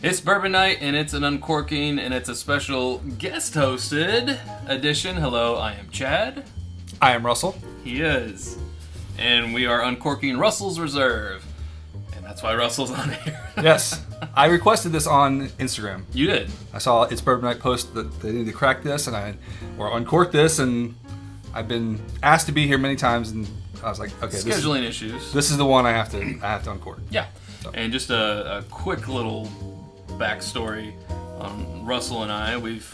It's Bourbon Night, and it's an Uncorking, and it's a special guest-hosted edition. Hello, I am Chad. I am Russell. He is. And we are Uncorking Russell's Reserve. And that's why Russell's on here. Yes. I requested this on Instagram. You did. I saw It's Bourbon Night post that they need to crack this or uncork this, and I've been asked to be here many times, and I was like, okay, scheduling issues. This is the one I have to uncork. Yeah. So. And just a quick little backstory on Russell and I. We've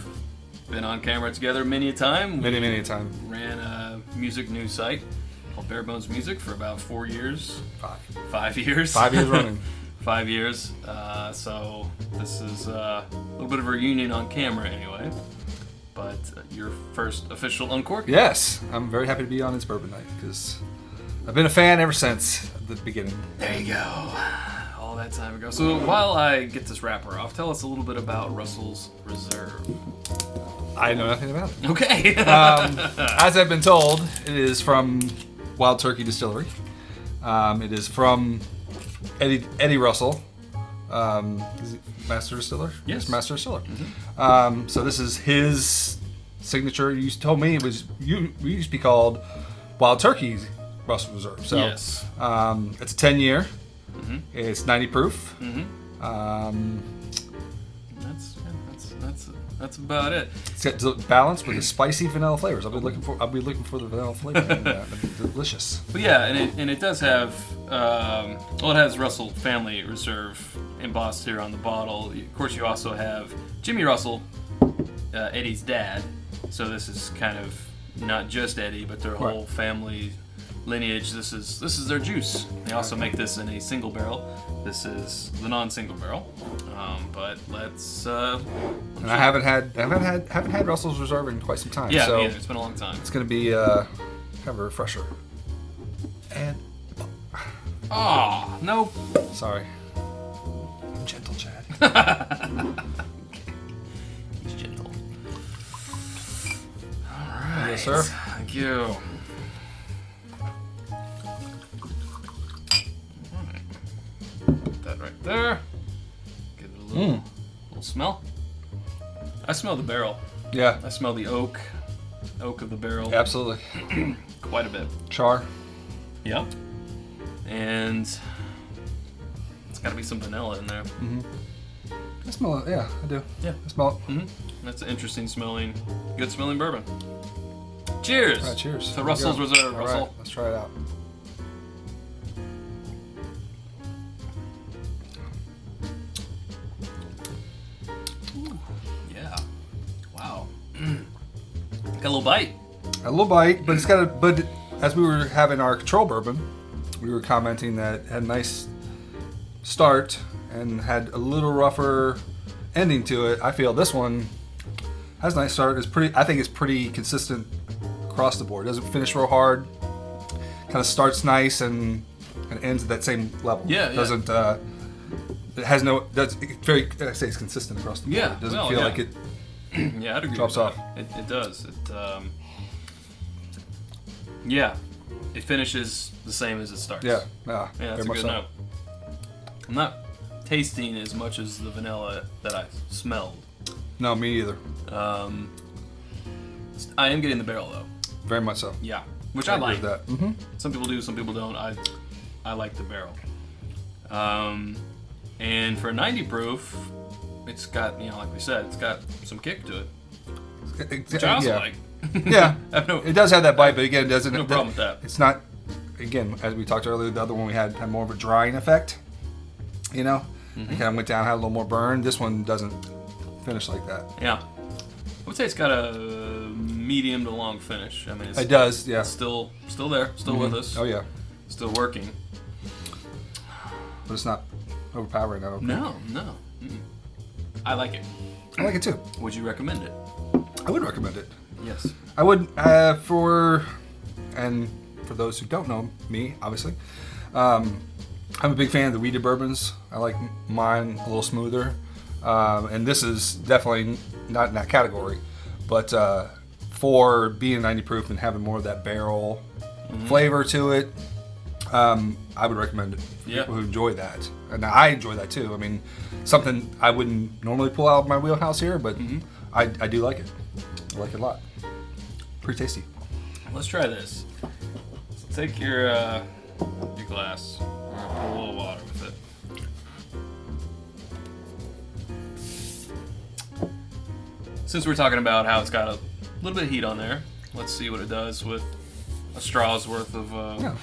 been on camera together many a time. Many a time. Ran a music news site called Bare Bones Music for about 4 years. 5 years. 5 years running. 5 years. So this is a little bit of a reunion on camera anyway. But your first official Uncorking. Yes. I'm very happy to be on It's Bourbon Night because I've been a fan ever since the beginning. There you go. All that time ago. So while I get this wrapper off, tell us a little bit about Russell's Reserve. I know nothing about it. Okay. As I've been told, it is from Wild Turkey Distillery. It is from Eddie Russell. Is he Master Distiller? Yes. Master Distiller. Mm-hmm. So this is his signature. You told me we used to be called Wild Turkey Russell Reserve. So yes. It's a 10-year. Mm-hmm. It's 90 proof. Mm-hmm. That's about it. It's got balance with the spicy vanilla flavors. I'll be looking for the vanilla flavor. That'd be delicious. But yeah, and it does have it has Russell Family Reserve embossed here on the bottle. Of course, you also have Jimmy Russell, Eddie's dad. So this is kind of not just Eddie, but their whole family lineage. This is their juice. They also make this in a single barrel. This is the non-single barrel. But let's. And I haven't had Russell's Reserve in quite some time. Yeah, so it's been a long time. It's going to be kind of a refresher. And no. Sorry, I'm gentle, Chad. He's gentle. All right. Yes, sir. Thank you. Put that right there. Give it a little smell. I smell the barrel. Yeah. I smell the oak of the barrel. Absolutely. Quite a bit. Char. Yep. And it's got to be some vanilla in there. Mm-hmm. I smell it. Yeah, I do. Yeah. I smell it. Mm-hmm. That's an interesting smelling, good smelling bourbon. Cheers. All right, cheers. To Russell's Reserve, All Russell. right, let's try it out. Yeah. Wow. Got a little bite. A little bite, but but as we were having our control bourbon, we were commenting that it had a nice start and had a little rougher ending to it. I feel this one has a nice start. I think it's pretty consistent across the board. It doesn't finish real hard. Kind of starts nice and ends at that same level. Yeah. It doesn't. It has no. It's very. I say it's consistent across the board. Yeah, It doesn't feel like it. Yeah, I'd agree. Drops with off. that. It does. Yeah, it finishes the same as it starts. Yeah. Yeah, that's a good note. I'm not tasting as much as the vanilla that I smelled. No, me either. I am getting the barrel though. Very much so. Yeah, which I agree like. with that. Mm-hmm. Some people do, some people don't. I like the barrel. And for 90 proof, it's got, like we said, it's got some kick to it, which I also like. Yeah, I have it does have that bite, but again, it doesn't. no problem with that. It's not. Again, as we talked earlier, the other one we had more of a drying effect. It kind of went down, had a little more burn. This one doesn't finish like that. Yeah, I would say it's got a medium to long finish. I mean, It does, yeah. It's still there, still with us. Oh yeah, Still working. but it's not overpowering. I don't No. Mm-mm. I like it. I like it too. Would you recommend it? I would recommend it. Yes. I would for those who don't know me, obviously, I'm a big fan of the weeded bourbons. I like mine a little smoother, and this is definitely not in that category. But for being 90 proof and having more of that barrel flavor to it, I would recommend it for Yeah. people who enjoy that. And I enjoy that too. I mean, something I wouldn't normally pull out of my wheelhouse here, but I do like it. I like it a lot. Pretty tasty. Let's try this. So take your glass. We're gonna put a little water with it. Since we're talking about how it's got a little bit of heat on there, let's see what it does with a straw's worth of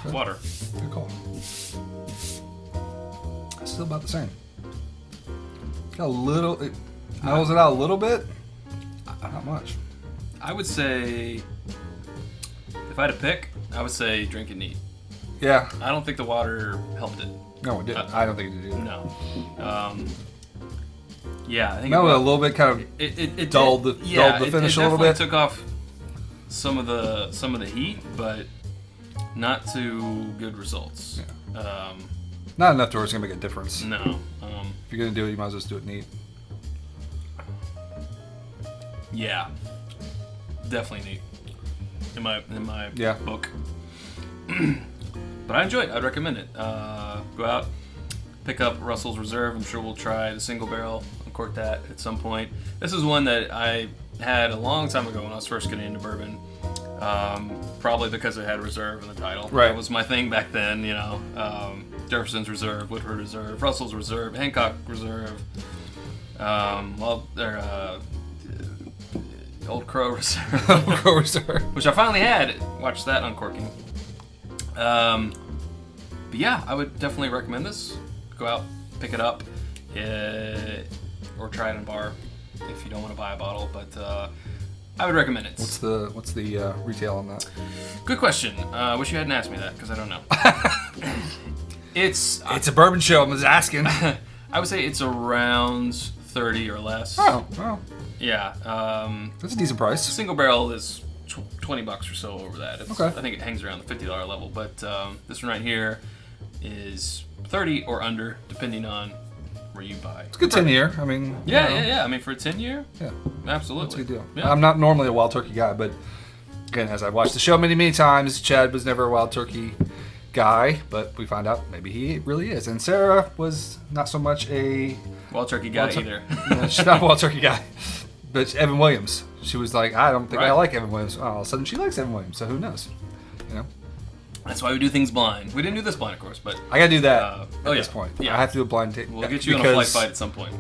sure. water. Good call. It's still about the same. Got a little. It mellows it out a little bit. Not much. I would say, if I had to pick, I would say drink it neat. Yeah. I don't think the water helped it. No, it didn't. I don't think it did either. No. Yeah, I think Mellowed a little bit, kind of it dulled the finish a little bit. It took off some of the heat, but not to good results. Yeah. Not enough to where it's gonna make a difference. No. If you're gonna do it, you might as well just do it neat. Yeah. Definitely neat. In my book. But I enjoy it. I'd recommend it. Go out, pick up Russell's Reserve. I'm sure we'll try the single barrel, uncork that at some point. This is one that I had a long time ago when I was first getting into bourbon. Probably because it had Reserve in the title. Right. That was my thing back then, you know. Jefferson's Reserve, Woodford Reserve, Russell's Reserve, Hancock Reserve. Old Crow Reserve. Old Crow Reserve. Which I finally had. Watched that uncorking. But yeah, I would definitely recommend this. Go out, pick it up, or try it in a bar if you don't want to buy a bottle. But I would recommend it. What's the retail on that? Good question. Wish you hadn't asked me that because I don't know. It's a bourbon show. I'm just asking. I would say it's around 30 or less. Oh, well. Yeah. That's a decent price. Single barrel is $20 or so over that. Okay. I think it hangs around the $50 level, but this one right here is 30 or under, depending on where you buy. It's a good 10-year. I mean, Yeah. I mean, for a 10-year, yeah, absolutely. that's a good deal. Yeah. I'm not normally a wild turkey guy, but again, as I've watched the show many times, Chad was never a wild turkey guy, but we find out maybe he really is. And Sarah was not so much a Wild turkey guy either. No, she's not a wild turkey guy. But Evan Williams, she was like, I don't think I Right. like Evan Williams. Oh, all of a sudden she likes Evan Williams, so who knows? You know, That's why we do things blind. We didn't do this blind, of course, but I gotta do that at this yeah. point. Yeah. I have to do a blind tape. We'll get you in a flight fight at some point.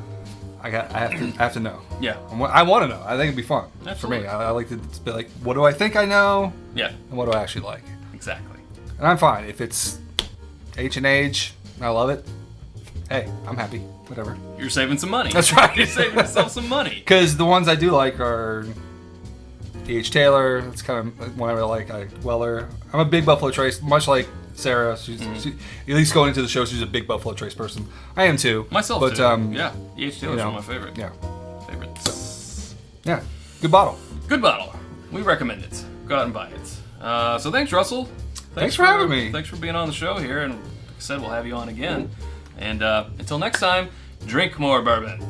I have to know. Yeah. I want to know. I think it'd be fun Absolutely. for me. I like to be like, what do I think I know, Yeah. and what do I actually like? Exactly. And I'm fine if it's H&H. I love it. Hey, I'm happy. Whatever. You're saving some money. That's right. You're saving yourself some money. Because the ones I do like are D.H. Taylor. That's kind of one I really like. Weller. I'm a big Buffalo Trace, much like Sarah. She, at least going into the show, she's a big Buffalo Trace person. I am too. Myself but, too. Yeah. E.H. Taylor's you know, one of my favorite. Yeah. Favorites. Yeah. Good bottle. Good bottle. We recommend it. Go out and buy it. So thanks, Russell. Thanks for having me. Thanks for being on the show here, and like I said, we'll have you on again. And until next time, drink more bourbon.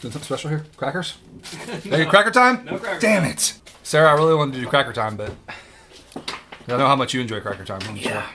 Doing something special here? Crackers? Hey, cracker time? No cracker Damn time. it. Sarah, I really wanted to do cracker time, but I know how much you enjoy cracker time. Yeah.